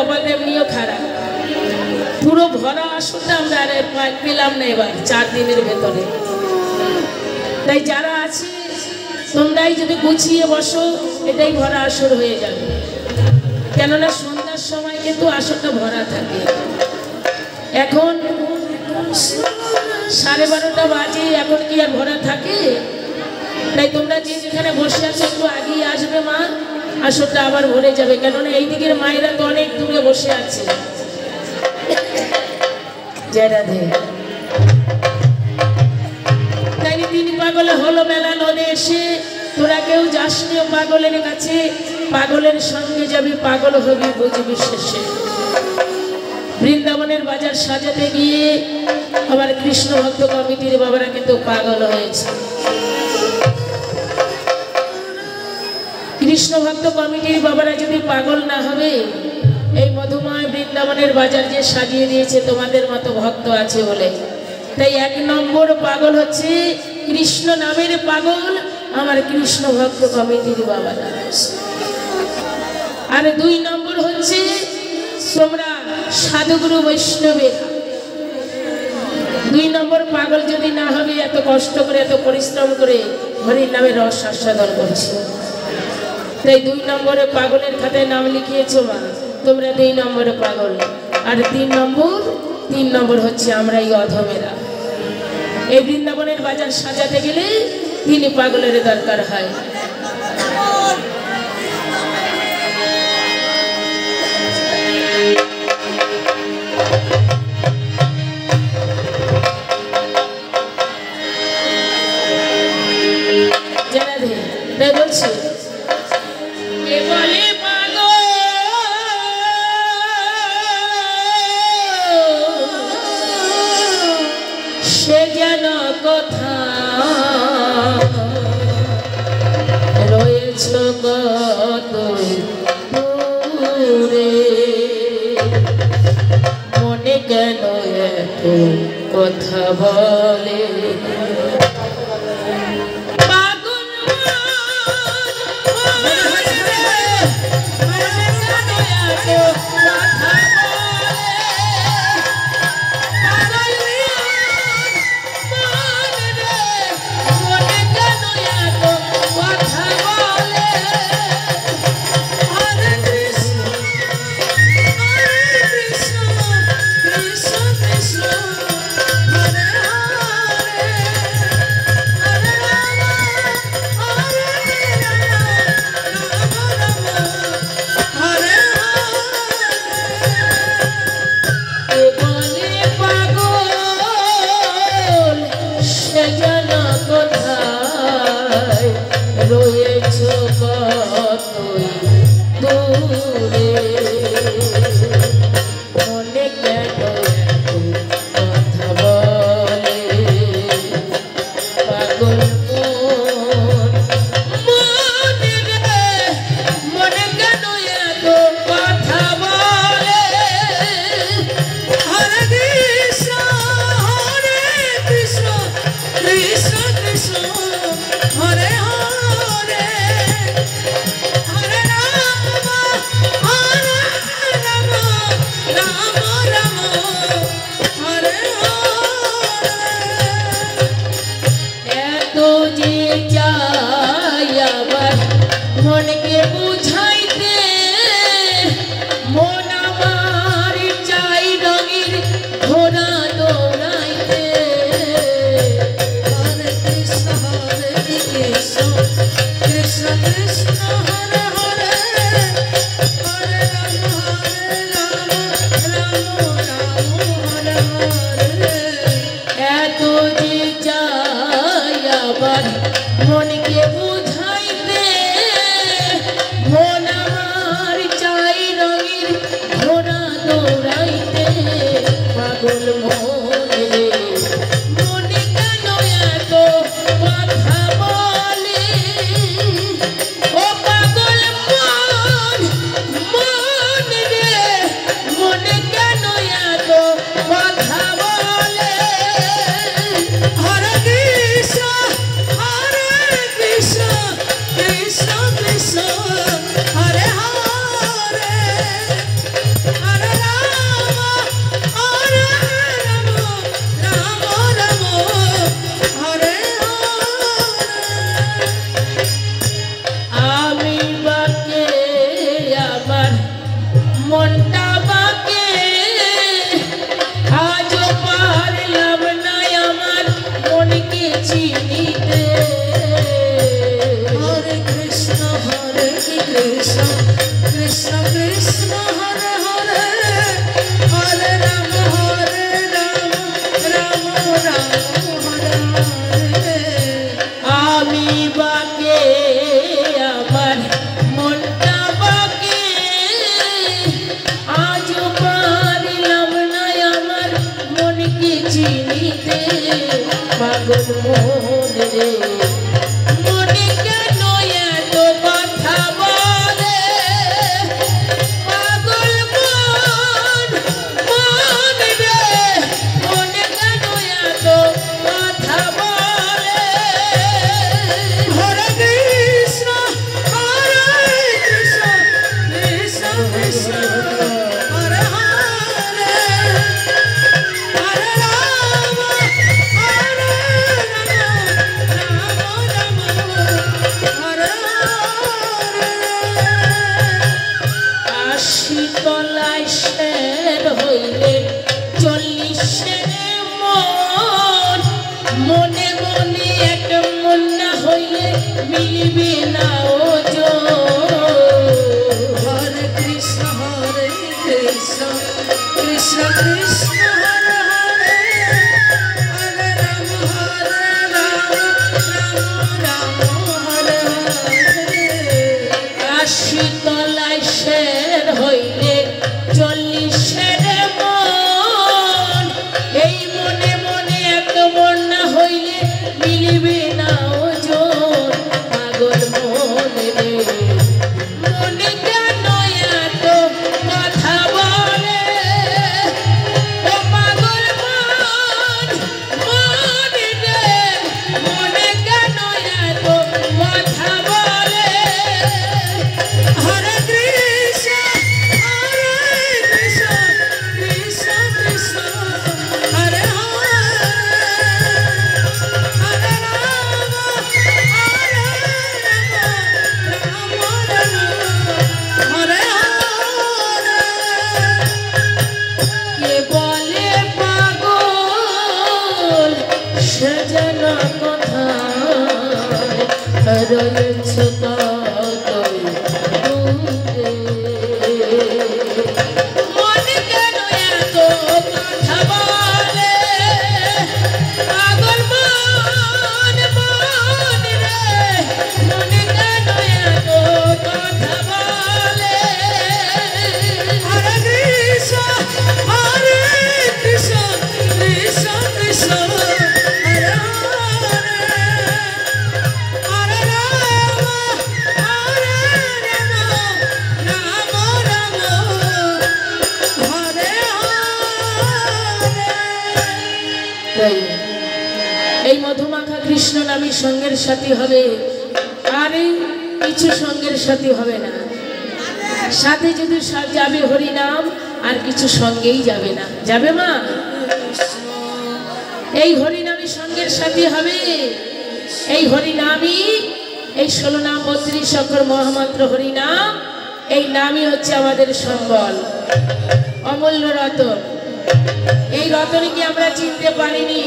কপাল এমনিও খারাপ, পুরো ভরা আসরটা আমরা আর পেলাম না এবার 4 দিনের ভেতরে। তাই যারা আছে তোমরাই যদি গুছিয়ে বসো এটাই ভরা আসর হয়ে যাবে, কেননা সন্ধ্যার সময় কিন্তু আসরটা ভরা থাকে। এখন 12:30 বাজে, এখন কি আর ভরা থাকে? তাই তোমরা যে যেখানে বসে আছো একটু আগিয়ে আসবে মা, আসরটা আবার ভরে যাবে, কেননা এই দিকের মায়েরা তো অনেক দূরে বসে আছে। জয় রাধে। তাই 3 পাগলে হলো মেলা নদে এসে, তোরা কেউ যাসনি পাগলের কাছে, পাগলের সঙ্গে যাবি পাগল হবি বুঝবি শেষে। বৃন্দাবনের বাজার সাজাতে গিয়ে আবার কৃষ্ণ ভক্ত কমিটির বাবারা কিন্তু পাগল হয়েছে। কৃষ্ণ ভক্ত কমিটির বাবারা যদি পাগল না হবে, এই মধুময় বৃন্দাবনের বাজার যে সাজিয়ে দিয়েছে তোমাদের মতো ভক্ত আছে বলে, তাই 1 নম্বর পাগল হচ্ছে কৃষ্ণ নামের পাগল আমার কৃষ্ণ ভক্ত কমিটির বাবারা। আর 2 নম্বর হচ্ছে তোমরা সাধুগুরু বৈষ্ণবের। 2 নম্বর পাগল যদি না হবে, এত কষ্ট করে এত পরিশ্রম করে হরির নামে রস আস্বাদন করছি, তাই 2 নম্বরে পাগলের খাতায় নাম লিখিয়েছো মা, তোমরা 2 নম্বরে পাগল। আর 3 নম্বর হচ্ছে আমরা এই অধমেরা। এই বৃন্দাবনের বাজার সাজাতে গেলে 3 পাগলের দরকার হয়। তাই বলছি বলে সে যেন কথা রয়েছ কত দূরে, মনে কেন এত কথা বলে। মনটা বাকে আজও পারলাম না আমার মনকে চিনিতে। হরে কৃষ্ণ কৃষ্ণ কৃষ্ণ কৃষ্ণ হরে হরে হরে রাম রাম রাম হরে হরে। আমি বাকে আমার মনটা বাকে আজও পারলাম না আমার মনকে চিনিতে। পাগল মন রে মনে কেন এত কথা বলে? পাগল মন মন রে মনে কেন এত কথা বলে? হরে কৃষ্ণ কৃষ্ণ কৃষ্ণ হরে হরে হরে রাম রাম হরে হরে। আশি তলায় শের হইলে 40 মন, মনে মনে এক মন না হইলে মিলবে না ওজন। হরে কৃষ্ণ কৃষ্ণ কৃষ্ণ কৃষ্ণ হরে হরে হরে রাম রাম হরে হরে। আশি তলায় শের হইলে 40 মন, এই মনে মনে এক মন না হইলে মিলবে না ওজন। পাগল মন রে মনে কেন এত কথা বলে? ও পাগল মন মন রে মনে কেন এত কথা বলে? হরে কৃষ্ণ কৃষ্ণ কৃষ্ণ কৃষ্ণ হরে হরে হরে রাম হরে হরে। কে বলে পাগল সেজনা কথায় রয়েছ কতই দূরে। মনে কেন এত কথা বলে? পাগল মন মন রে মনে কেন এত কথা বলে? হরে কৃষ্ণ কৃষ্ণ কৃষ্ণ কৃষ্ণ হরে হরে হরে রাম রাম রাম হরে হরে। তাই এই মধুমাখা কৃষ্ণ নামী সঙ্গের সাথী হবে, আর এই কিছু সঙ্গের সাথী হবে না। সাথে যদি যাবে হরি নাম, আর কিছু সঙ্গেই যাবে না। যাবে মা? এই হরিনামী সঙ্গের সাথী হবে। এই হরিনামই, এই 16 নাম 32 অক্ষর মহামন্ত্র হরিনাম, এই নামই হচ্ছে আমাদের সম্বল, অমূল্য রতন। এই রতনকে আমরা চিনতে পারিনি।